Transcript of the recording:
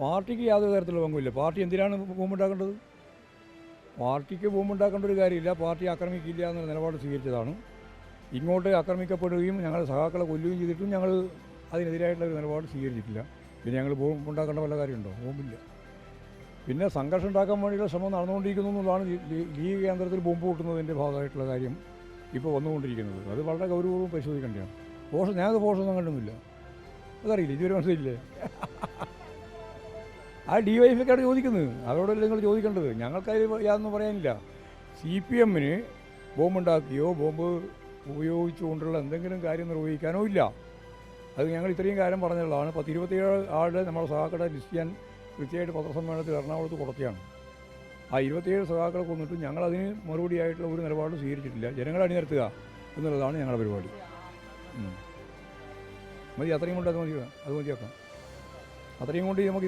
പാർട്ടിക്ക് യാതൊരു തരത്തിലുള്ള പങ്കുമില്ല. പാർട്ടി എന്തിനാണ് ബോംബുണ്ടാക്കേണ്ടത്? പാർട്ടിക്ക് ബോംബുണ്ടാക്കേണ്ട ഒരു കാര്യമില്ല. പാർട്ടി ആക്രമിക്കില്ല എന്ന നിലപാട് സ്വീകരിച്ചതാണ്. ഇങ്ങോട്ട് ആക്രമിക്കപ്പെടുകയും ഞങ്ങളുടെ സഹാക്കളെ കൊല്ലുകയും ചെയ്തിട്ടും ഞങ്ങൾ അതിനെതിരായിട്ടുള്ള ഒരു നിലപാട് സ്വീകരിച്ചിട്ടില്ല. പിന്നെ ഞങ്ങൾ ബോംബുണ്ടാക്കേണ്ട വല്ല കാര്യമുണ്ടോ? ബോംബില്ല. പിന്നെ സംഘർഷം ഉണ്ടാക്കാൻ വേണ്ടിയുള്ള ശ്രമം നടന്നുകൊണ്ടിരിക്കുന്നു എന്നുള്ളതാണ് ലീഗ് കേന്ദ്രത്തിൽ ബോംബ് പൊട്ടുന്നതിൻ്റെ ഭാഗമായിട്ടുള്ള കാര്യം ഇപ്പോൾ വന്നുകൊണ്ടിരിക്കുന്നത്. അത് വളരെ ഗൗരവപൂർവ്വം പരിശോധിക്കേണ്ടതാണ്. ഞങ്ങൾക്ക് പോഷൊന്നും കണ്ടുമില്ല. അതറിയില്ല, ഇതുവരെ മനസ്സിലില്ലേ? ആ DYFക്കാണ് ചോദിക്കുന്നത്. അവരോടല്ലേ നിങ്ങൾ ചോദിക്കേണ്ടത്. ഞങ്ങൾക്കതിൽ യാതൊന്നും പറയാനില്ല. CPM ബോംബുണ്ടാക്കിയോ ബോംബ് ഉപയോഗിച്ചുകൊണ്ടുള്ള എന്തെങ്കിലും കാര്യം നിർവഹിക്കാനോ ഇല്ല. അത് ഞങ്ങൾ ഇത്രയും കാര്യം പറഞ്ഞുള്ളതാണ്. 27 ആളുടെ നമ്മുടെ സഹാക്കളെ ലിസ്റ്റ് ചെയ്യാൻ കൃത്യമായിട്ട് പത്രസമ്മേളനത്തിൽ എറണാകുളത്ത് കൊടുത്തിയാണ്. ആ 27 സഹാക്കളെ കൊന്നിട്ട് ഞങ്ങളതിന് മറുപടിയായിട്ടുള്ള ഒരു നിലപാടും സ്വീകരിച്ചിട്ടില്ല. ജനങ്ങളെ അണിനിരത്തുക എന്നുള്ളതാണ് ഞങ്ങളുടെ പരിപാടി. മതി, അത്രയും കൊണ്ട് അത് മതിയാക്കാം. അത്രയും കൊണ്ട് നമുക്ക്